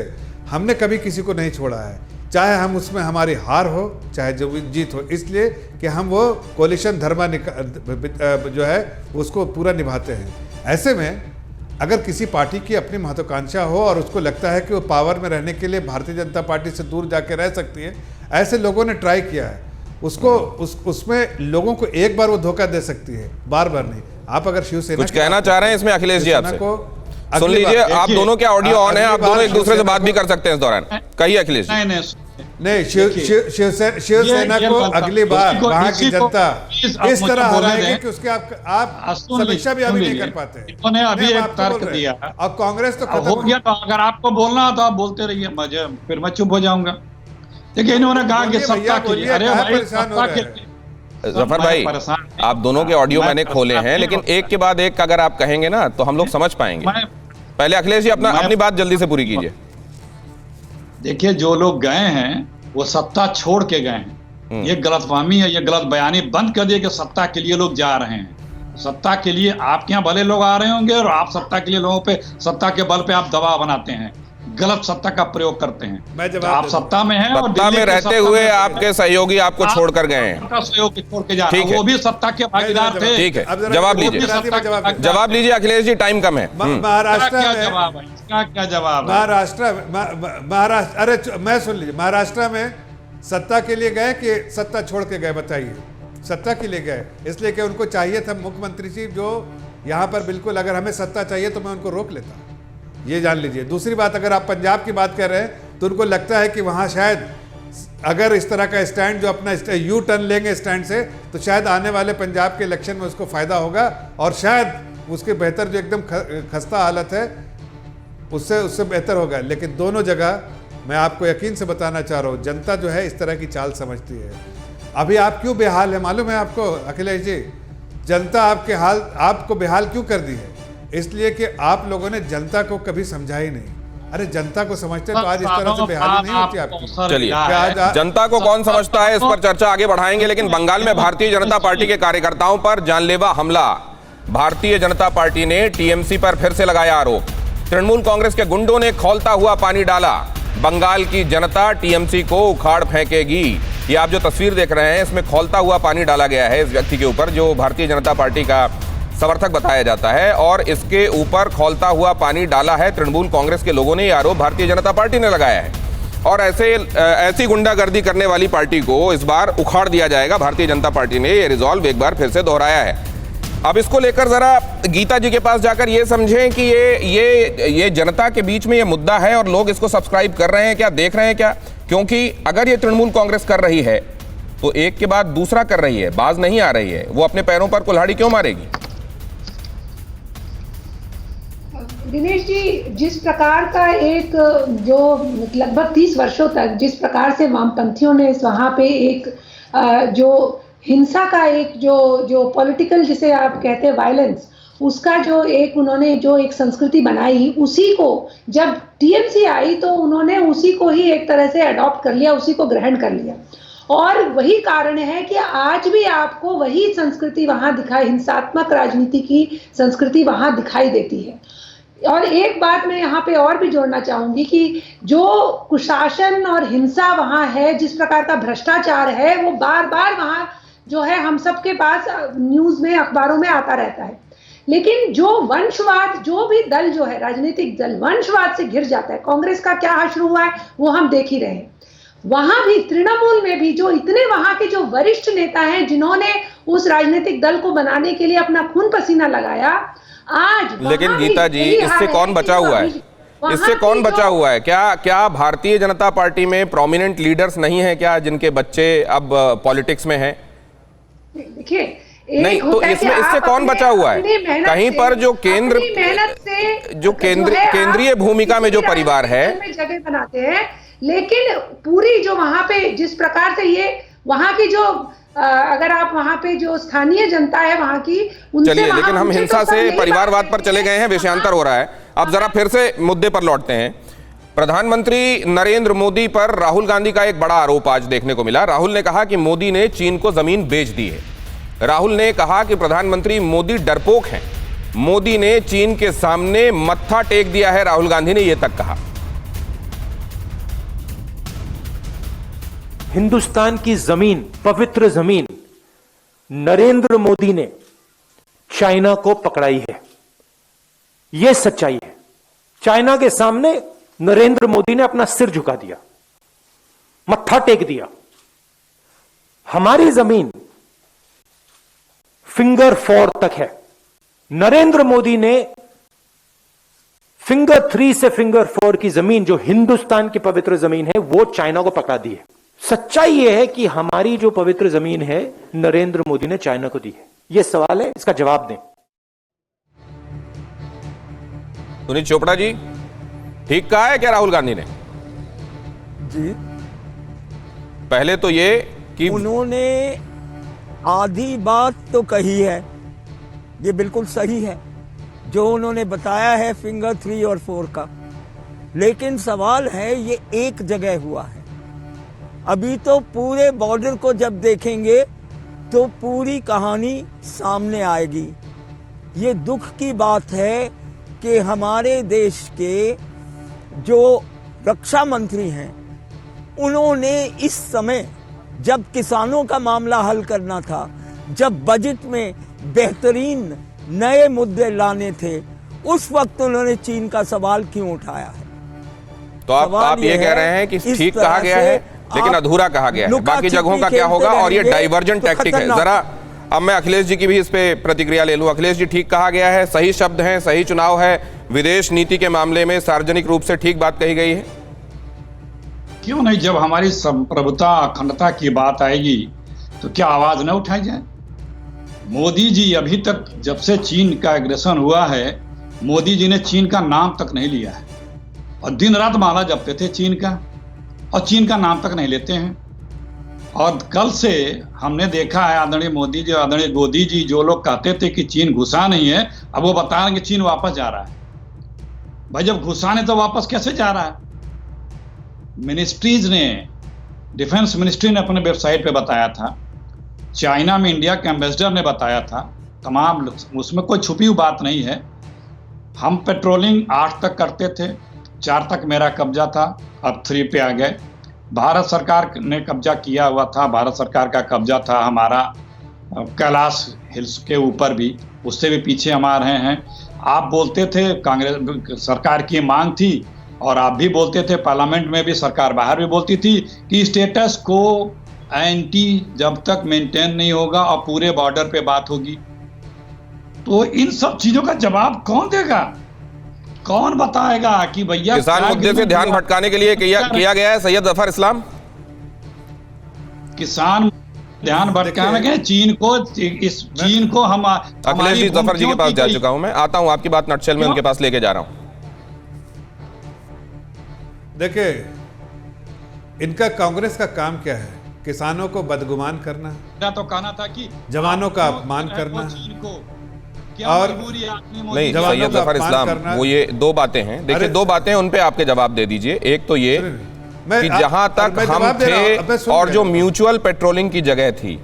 हमने कभी किसी को नहीं छोड़ा है, चाहे हम उसमें हमारी हार हो चाहे जो जीत हो, इसलिए कि हम वो कोलिशन धर्मा जो है उसको पूरा निभाते हैं। ऐसे में अगर किसी पार्टी की अपनी महत्वाकांक्षा हो और उसको लगता है कि वो पावर में रहने के लिए भारतीय जनता पार्टी से दूर जाके रह सकती है, ऐसे लोगों ने ट्राई किया है। उसमें लोगों को एक बार वो धोखा दे सकती है, बार बार नहीं। आप अगर शिवसेना कुछ कहना चाह रहे हैं इसमें अखिलेश जी आपसे? सुन लीजिए, आप दोनों के ऑडियो ऑन है, आप दोनों एक दूसरे से बात भी कर सकते हैं इस दौरान। कहिए अखिलेश जी। नहीं, शिवसेना को अगली बार वहां की जनता इस तरह हराएगी कि उसके आप समीक्षा भी अभी नहीं कर पाते। इन्होंने अभी एक तर्क दिया और कांग्रेस तो हो गया। तो अगर आपको बोलना हो तो आप बोलते रहिए, फिर मैं चुप हो जाऊंगा। देखिए इन्होंने कहा कि बोलिए सत्ता भैया, के लिए, बोलिए, अरे कहाँ भाई परेशान हो सत्ता रहे के हैं? लिए जफर मैं भाई, परेशान नहीं आप दोनों के होता। ऑडियो मैं मैंने खोले परेशान हैं, नहीं लेकिन होता। एक के बाद एक अगर आप कहेंगे ना तो हम लोग समझ पाएंगे। मैं पहले अखिलेश जी मैं- अपनी बात जल्दी से पूरी कीजिए। देखिए जो लोग गए हैं वो सत्ता छोड़ के गए हैं। ये गलतफहमी है, ये गलत बयानी बंद कर दिए कि सत्ता के लिए लोग जा रहे हैं। सत्ता के लिए आपके यहाँ भले लोग आ रहे होंगे और आप सत्ता के लिए लोगों पे, सत्ता के बल पे आप दबाव बनाते हैं, गलत सत्ता का प्रयोग करते हैं। मैं जवाब तो आप दे दूं। सत्ता में हैं और सत्ता दिल्ली में के रहते सत्ता हुए में- आपके सहयोगी आपको आप छोड़कर गए हैं। उनका सहयोग छोड़ के जा रहे ठीक हैं, है। वो भी सत्ता के भागीदार थे। ठीक है, अब जरा जवाब मुझे लीजिए। गुजराती में जवाब दे। जवाब लीजिए अखिलेश जी, टाइम कम है। महाराष्ट्र क्या में जवाब है इसका? क्या जवाब है? महाराष्ट्र अरे मैं सुन लीजिए, महाराष्ट्र में सत्ता के लिए गए कि सत्ता छोड़ के गए? बताइए। सत्ता के लिए गए, इसलिए कि उनको चाहिए था मुख्यमंत्री जी जो यहाँ पर बिल्कुल, अगर हमें सत्ता चाहिए तो मैं उनको रोक लेता, ये जान लीजिए। दूसरी बात, अगर आप पंजाब की बात कर रहे हैं तो उनको लगता है कि वहाँ शायद अगर इस तरह का स्टैंड जो अपना यू टर्न लेंगे स्टैंड से, तो शायद आने वाले पंजाब के इलेक्शन में उसको फ़ायदा होगा और शायद उसके बेहतर जो एकदम खस्ता हालत है उससे बेहतर होगा। लेकिन दोनों जगह मैं आपको यकीन से बताना चाह रहा हूँ, जनता जो है इस तरह की चाल समझती है। अभी आप क्यों बेहाल है मालूम है आपको अखिलेश जी? जनता आपको बेहाल क्यों कर दी है? इसलिए कि आप लोगों ने जनता को कभी समझा ही नहीं। अरे जनता को समझते तो आज इस तरह से बेहाली नहीं होती आपकी। चलिए, जनता को कौन समझता है इस पर चर्चा आगे बढ़ाएंगे, लेकिन बंगाल में भारतीय जनता पार्टी के कार्यकर्ताओं पर जानलेवा हमला। भारतीय जनता पार्टी ने टीएमसी पर फिर से लगाया आरोप। तृणमूल कांग्रेस के गुंडों ने खौलता हुआ पानी डाला। बंगाल की जनता टीएमसी को उखाड़ फेंकेगी। ये आप जो तस्वीर देख रहे हैं, इसमें खौलता हुआ पानी डाला गया है इस व्यक्ति के ऊपर जो भारतीय जनता पार्टी का समर्थक बताया जाता है, और इसके ऊपर खौलता हुआ पानी डाला है तृणमूल कांग्रेस के लोगों ने। ये आरोप भारतीय जनता पार्टी ने लगाया है और ऐसी गुंडागर्दी करने वाली पार्टी को इस बार उखाड़ दिया जाएगा। भारतीय जनता पार्टी ने ये रिजॉल्व एक बार फिर से दोहराया है। अब इसको लेकर जरा गीता जी के पास जाकर ये समझें कि ये जनता के बीच में ये मुद्दा है और लोग इसको सब्सक्राइब कर रहे हैं क्या, देख रहे हैं क्या? क्योंकि अगर ये तृणमूल कांग्रेस कर रही है तो एक के बाद दूसरा कर रही है, बाज नहीं आ रही है, वो अपने पैरों पर कुल्हाड़ी क्यों मारेगी? दिनेश जी, जिस प्रकार का एक जो लगभग 30 वर्षों तक जिस प्रकार से वामपंथियों ने वहाँ पे एक जो हिंसा का एक जो पॉलिटिकल जिसे आप कहते हैं वायलेंस, उसका जो एक उन्होंने जो एक संस्कृति बनाई, उसी को जब टीएमसी आई तो उन्होंने उसी को ही एक तरह से अडॉप्ट कर लिया, उसी को ग्रहण कर लिया। और वही कारण है कि आज भी आपको वही संस्कृति वहाँ दिखाई, हिंसात्मक राजनीति की संस्कृति वहाँ दिखाई देती है। और एक बात मैं यहाँ पे और भी जोड़ना चाहूंगी कि जो कुशासन और हिंसा वहाँ है, जिस प्रकार का भ्रष्टाचार है, वो बार बार वहाँ जो है हम सबके पास न्यूज में, अखबारों में आता रहता है। लेकिन जो वंशवाद, जो भी दल जो है, राजनीतिक दल वंशवाद से घिर जाता है, कांग्रेस का क्या हाशर हुआ है वो हम देख ही रहे हैं। वहां भी तृणमूल में भी जो इतने वहां के जो वरिष्ठ नेता हैं जिन्होंने उस राजनीतिक दल को बनाने के लिए अपना खून पसीना लगाया, आज लेकिन गीता जी, इससे कौन बचा हुआ है? इससे कौन बचा हुआ है? क्या भारतीय जनता पार्टी में प्रोमिनेंट लीडर्स नहीं है क्या, जिनके बच्चे अब पॉलिटिक्स में हैं? देखिए, नहीं तो इससे कौन बचा हुआ है? कहीं पर जो केंद्रीय भूमिका में जो परिवार है, जगह बनाते हैं, लेकिन पूरी जो वहां पे जिस प्रकार से ये वहां की जो अगर आप वहां पे जो स्थानीय जनता है वहां की, उनसे चलिए, लेकिन हम हिंसा से परिवारवाद पर चले गए हैं, विषयांतर हो रहा है। अब जरा फिर से मुद्दे पर लौटते हैं। प्रधानमंत्री नरेंद्र मोदी पर राहुल गांधी का एक बड़ा आरोप आज देखने को मिला। राहुल ने कहा कि मोदी ने चीन को जमीन बेच दी है। राहुल ने कहा कि प्रधानमंत्री मोदी डरपोक हैं। मोदी ने चीन के सामने मत्था टेक दिया है, राहुल गांधी ने यह तक कहा। हिंदुस्तान की जमीन, पवित्र जमीन, नरेंद्र मोदी ने चाइना को पकड़ाई है, यह सच्चाई है। चाइना के सामने नरेंद्र मोदी ने अपना सिर झुका दिया, मत्था टेक दिया। हमारी जमीन फिंगर 4 तक है। नरेंद्र मोदी ने फिंगर 3 से फिंगर 4 की जमीन, जो हिंदुस्तान की पवित्र जमीन है, वो चाइना को पकड़ा दी है। सच्चाई यह है कि हमारी जो पवित्र जमीन है, नरेंद्र मोदी ने चाइना को दी है। यह सवाल है, इसका जवाब दें। सुनीत चोपड़ा जी, ठीक कहा है क्या राहुल गांधी ने? जी, पहले तो ये कि उन्होंने आधी बात तो कही है, ये बिल्कुल सही है जो उन्होंने बताया है फिंगर 3 और 4 का, लेकिन सवाल है ये एक जगह हुआ है। अभी तो पूरे बॉर्डर को जब देखेंगे तो पूरी कहानी सामने आएगी। ये दुख की बात है कि हमारे देश के जो रक्षा मंत्री हैं उन्होंने इस समय, जब किसानों का मामला हल करना था, जब बजट में बेहतरीन नए मुद्दे लाने थे, उस वक्त उन्होंने चीन का सवाल क्यों उठाया है? तो आप ये कह रहे हैं कि ठीक कहा गया है लेकिन अधूरा कहा गया है, बाकी जगहों का क्या होगा? और ये डाइवर्जेंट टैक्टिक है। जरा अब मैं अखिलेश जी की भी इस पे प्रतिक्रिया ले लूं। अखिलेश जी, ठीक कहा गया है, सही शब्द हैं, सही चुनाव है, विदेश नीति के मामले में सार्वजनिक रूप से ठीक बात कही गई है? क्यों नहीं? जब हमारी संप्रभुता अखंडता की बात आएगी तो क्या आवाज न उठाई जाए? मोदी जी अभी तक, जब से चीन का एग्रेशन हुआ है, मोदी जी ने चीन का नाम तक नहीं लिया है और दिन रात माला जपते थे चीन का, और चीन का नाम तक नहीं लेते हैं। और कल से हमने देखा है आदरणीय मोदी जी, आदरणीय गोदी जी, जो लोग कहते थे कि चीन घुसा नहीं है, अब वो बता रहे हैं कि चीन वापस जा रहा है। भाई जब घुसा नहीं तो वापस कैसे जा रहा है? मिनिस्ट्रीज ने, डिफेंस मिनिस्ट्री ने अपने वेबसाइट पे बताया था, चाइना में इंडिया के एम्बेसडर ने बताया था, तमाम, उसमें कोई छुपी हुई बात नहीं है। हम पेट्रोलिंग 8 तक करते थे, 4 तक मेरा कब्जा था, अब 3 पे आ गए। भारत सरकार ने कब्जा किया हुआ था, भारत सरकार का कब्जा था हमारा कैलाश हिल्स के ऊपर भी, उससे भी पीछे हम आ रहे हैं। आप बोलते थे, कांग्रेस सरकार की मांग थी, और आप भी बोलते थे, पार्लियामेंट में भी, सरकार बाहर भी बोलती थी कि स्टेटस को एंटी जब तक मेंटेन नहीं होगा और पूरे बॉर्डर पे बात होगी। तो इन सब चीजों का जवाब कौन देगा? कौन बताएगा कि भैया किसान मुद्दे से ध्यान भटकाने के लिए किया गया है सैयद जफर इस्लाम? किसान ध्यान भटकाने के चीन को हम अखिलेश जी, जफर जी के पास जा चुका हूं, मैं आता हूं, आपकी बात नटशेल में उनके पास लेके जा रहा हूं। देखिए, इनका कांग्रेस का काम क्या है? किसानों को बदगुमान करना, तो कहना था कि जवानों का अपमान करना, चीन को और नहीं सैयद जफर इस्लाम, वो ये 2 बातें हैं। देखिए, 2 बातें, उन पे आपके जवाब दे दीजिए। एक तो ये कि जहां तक हम थे और जो म्यूचुअल पेट्रोलिंग की जगह थी,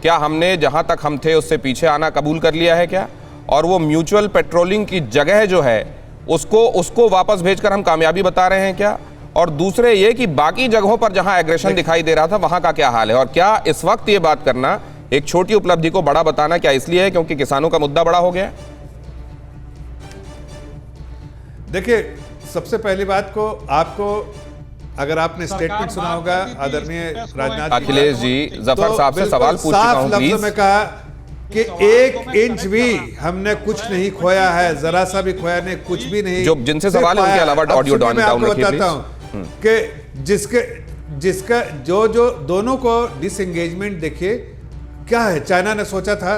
क्या हमने जहां तक हम थे उससे पीछे आना कबूल कर लिया है क्या? और वो म्यूचुअल पेट्रोलिंग की जगह जो है उसको वापस भेजकर हम कामयाबी बता रहे हैं क्या? और दूसरे ये कि बाकी जगहों पर जहां एग्रेशन दिखाई दे रहा था वहां का क्या हाल है? और क्या इस वक्त ये बात करना, एक छोटी उपलब्धि को बड़ा बताना, क्या इसलिए है क्योंकि किसानों का मुद्दा बड़ा हो गया? देखिए, सबसे पहली बात को आपको, अगर आपने स्टेटमेंट सुना होगा आदरणीय राजनाथ अखिलेश जी, जफर साहब से सवाल पूछ चुका हूं, प्लीज। में कहा कि 1 इंच भी हमने कुछ नहीं खोया है, जरा सा भी खोया नहीं, कुछ भी नहीं। जो जिनसे सवाल है उनके अलावा ऑडियो डाउन रखिए प्लीज। कि जिसका जो दोनों को डिसएंगेजमेंट देखिए क्या है। चाइना ने सोचा था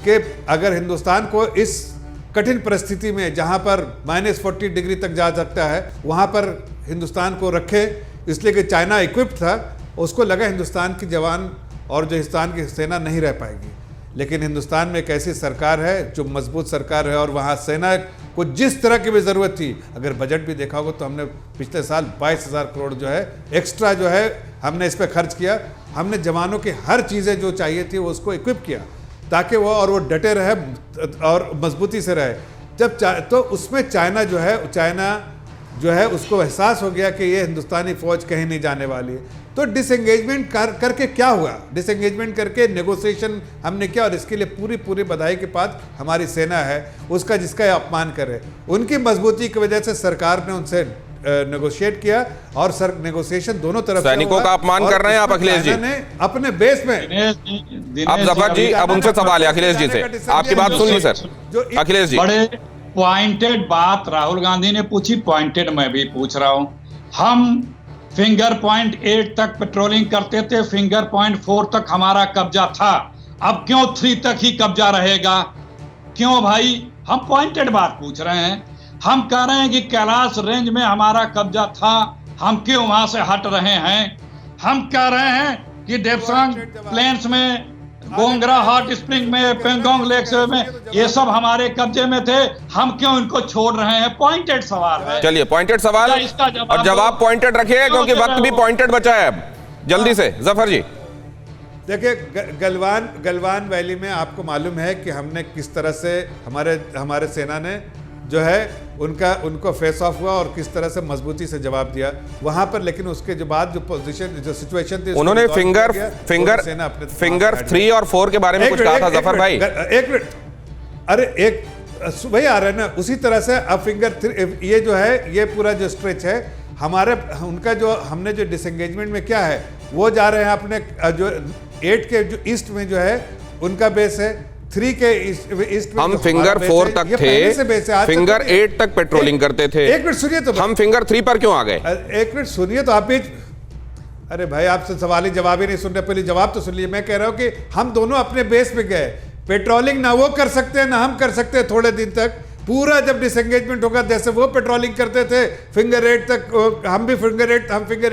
कि अगर हिंदुस्तान को इस कठिन परिस्थिति में, जहां पर -40 डिग्री तक जा सकता है, वहां पर हिंदुस्तान को रखे, इसलिए कि चाइना इक्विप्ड था, उसको लगा हिंदुस्तान की जवान और जो हिंदुस्तान की सेना नहीं रह पाएगी। लेकिन हिंदुस्तान में एक ऐसी सरकार है जो मजबूत सरकार है, और वहाँ सेना को जिस तरह की भी ज़रूरत थी, अगर बजट भी देखा होगा तो हमने पिछले साल 22,000 करोड़ जो है एक्स्ट्रा जो है हमने इस पर खर्च किया। हमने जवानों की हर चीज़ें जो चाहिए थी वो उसको इक्विप किया ताकि वो डटे रहे और मजबूती से रहे। तो उसमें चाइना जो है उसको एहसास हो गया कि ये हिंदुस्तानी फौज कहीं नहीं जाने वाली है। तो डिसएंगेजमेंट करके क्या हुआ? डिसएंगेजमेंट करके नेगोशिएशन हमने किया, और इसके लिए पूरी बधाई के बाद हमारी सेना है उसका, जिसका अपमान करे। उनकी मजबूती की वजह से सरकार ने उनसे नेगोशिएट किया, और नेगोशिएशन दोनों तरफ से सैनिकों का अपमान कर रहे हैं आप अखिलेश जी ने अपने बेस में। अब जफर जी, अब उनसे सवाल है अखिलेश जी से, आपकी बात सुन ली सर। अखिलेश जी, बड़े पॉइंटेड बात राहुल गांधी ने पूछी, पॉइंटेड मैं भी पूछ रहा हूं। हम फिंगर पॉइंट 8 तक पेट्रोलिंग करते थे, फिंगर पॉइंट 4 तक हमारा कब्जा था, अब क्यों 3 तक ही कब्जा रहेगा? क्यों भाई? हम पॉइंटेड बात पूछ रहे हैं। हम कह रहे हैं कि कैलाश रेंज में हमारा कब्जा था, हम क्यों वहां से हट रहे हैं? हम कह रहे हैं कि डेप्सांग प्लेन्स में, गोंगरा हॉट स्प्रिंग में, पेंगोंग लेक्स में, ये सब हमारे कब्जे में थे, हम क्यों इनको छोड़ रहे हैं? पॉइंटेड सवाल है। चलिए पॉइंटेड सवाल, इसका और जवाब पॉइंटेड रखिए क्योंकि वक्त भी पॉइंटेड बचा है। अब जल्दी से जफर जी। देखिए गलवान वैली में आपको मालूम है कि हमने किस तरह से हमारे सेना ने जो है उनको फेस ऑफ हुआ और किस तरह से मजबूती से जवाब दिया वहां पर। लेकिन उसके जो बाद जो सिचुएशन थी, उन्होंने फिंगर 3 और 4 के बारे में कुछ कहा था जफर भाई। एक मिनट, अरे एक वही आ रहा है ना, उसी तरह से अब फिंगर 3 ये जो है, ये पूरा जो स्ट्रेच है उनका जो हमने जो डिसएंगेजमेंट में क्या है, वो जा रहे हैं अपने जो 8 के जो ईस्ट में जो है उनका बेस है, 3 के ईस्ट में हम फिंगर 4 तक थे, फिंगर 8 तक पेट्रोलिंग करते थे। एक मिनट सुनिए तो, हम फिंगर 3 पर क्यों आ गए? एक मिनट सुनिए तो आप भी। अरे भाई आपसे सवाल ही जवाब ही नहीं सुन रहे, पहले जवाब तो सुन लीजिए। मैं कह रहा हूं कि हम दोनों अपने बेस पे गए, पेट्रोलिंग ना वो कर सकते हैं ना हम कर सकते हैं थोड़े दिन तक। पूरा जब डिसएंगेजमेंट होगा, जैसे वो पेट्रोलिंग करते थे फिंगर 8 तक, हम फिंगर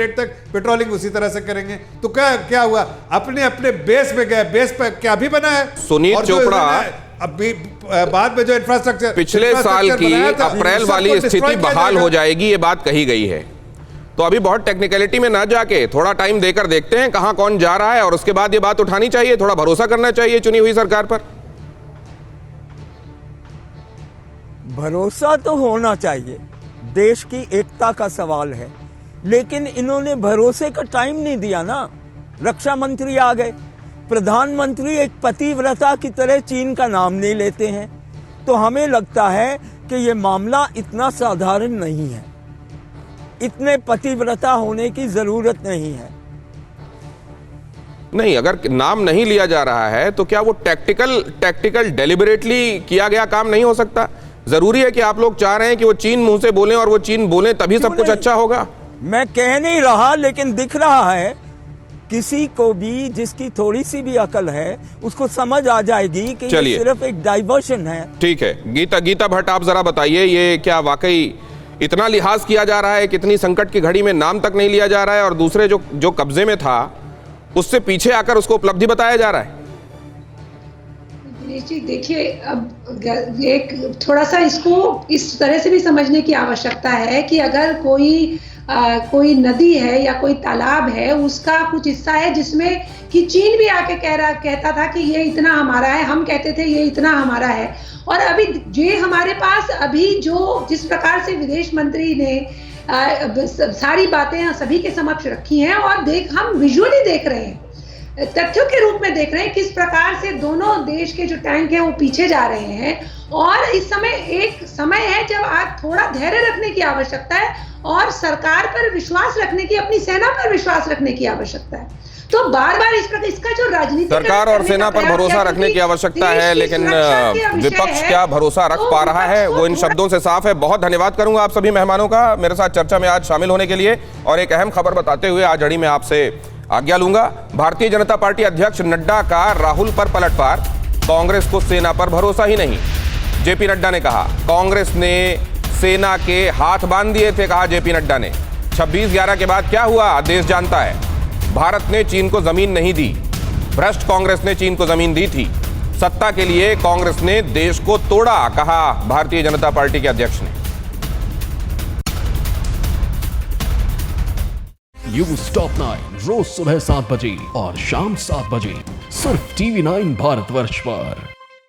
8 तक पेट्रोलिंग उसी तरह से करेंगे। तो क्या हुआ, अपने बेस पे गए, बेस पे क्या भी बना है। सुनील चोपड़ा अभी बाद में जो इंफ्रास्ट्रक्चर पिछले साल की अप्रैल वाली स्थिति बहाल हो जाएगी, ये बात कही गई है। तो अभी बहुत टेक्निकलिटी में ना जाके थोड़ा टाइम देकर देखते हैं कहां कौन जा रहा है, और उसके बाद ये बात उठानी चाहिए, थोड़ा भरोसा करना चाहिए चुनी हुई सरकार पर। भरोसा तो होना चाहिए, देश की एकता का सवाल है, लेकिन इन्होंने भरोसे का टाइम नहीं दिया ना। रक्षा मंत्री आ गए, प्रधानमंत्री एक पतिव्रता की तरह चीन का नाम नहीं लेते हैं, तो हमें लगता है कि ये मामला इतना साधारण नहीं है, इतने पतिव्रता होने की जरूरत नहीं है। नहीं, अगर नाम नहीं लिया जा रहा है तो क्या वो टैक्टिकल डेलिबरेटली किया गया काम नहीं हो सकता? जरूरी है कि आप लोग चाह रहे हैं कि वो चीन मुंह से बोलें, और वो चीन बोलें तभी सब कुछ अच्छा होगा? मैं कह नहीं रहा, लेकिन दिख रहा है किसी को भी जिसकी थोड़ी सी भी अकल है उसको समझ आ जाएगी कि ये सिर्फ एक डाइवर्शन है। ठीक है, गीता भट्ट आप जरा बताइए, ये क्या वाकई इतना लिहाज किया जा रहा है, कितनी संकट की घड़ी में नाम तक नहीं लिया जा रहा है, और दूसरे जो कब्जे में था उससे पीछे आकर उसको उपलब्धि बताया जा रहा है? दिनेश जी देखिए, अब एक थोड़ा सा इसको इस तरह से भी समझने की आवश्यकता है कि अगर कोई नदी है या कोई तालाब है, उसका कुछ हिस्सा है जिसमें कि चीन भी आके कहता था कि ये इतना हमारा है, हम कहते थे ये इतना हमारा है, और अभी जो हमारे पास अभी जो जिस प्रकार से विदेश मंत्री ने सारी बातें सभी के समक्ष रखी हैं, और हम विजुअली देख रहे हैं, तथ्यों के रूप में देख रहे हैं किस प्रकार से दोनों देश के जो टैंक हैं वो पीछे जा रहे हैं, और इस समय एक समय है जब आज थोड़ा धैर्य रखने की आवश्यकता है और सरकार पर विश्वास रखने की, अपनी सेना पर विश्वास रखने की आवश्यकता है। तो बार-बार इसका जो राजनीतिक सरकार और सेना पर भरोसा रखने की आवश्यकता है, लेकिन विपक्ष क्या भरोसा रख पा रहा है, वो इन शब्दों से साफ है। बहुत धन्यवाद करूंगा आप सभी मेहमानों का मेरे साथ चर्चा में आज शामिल होने के लिए, और एक अहम खबर बताते हुए आज अड़ी में आपसे आज्ञा लूंगा। भारतीय जनता पार्टी अध्यक्ष नड्डा का राहुल पर पलटवार, कांग्रेस को सेना पर भरोसा ही नहीं। जेपी नड्डा ने कहा कांग्रेस ने सेना के हाथ बांध दिए थे, कहा जेपी नड्डा ने। 26/11 के बाद क्या हुआ देश जानता है। भारत ने चीन को जमीन नहीं दी, भ्रष्ट कांग्रेस ने चीन को जमीन दी थी। सत्ता के लिए कांग्रेस ने देश को तोड़ा, कहा भारतीय जनता पार्टी के अध्यक्ष ने। न्यूज़ टॉप 9 रोज सुबह 7 बजे और शाम 7 बजे सिर्फ TV9 भारतवर्ष पर।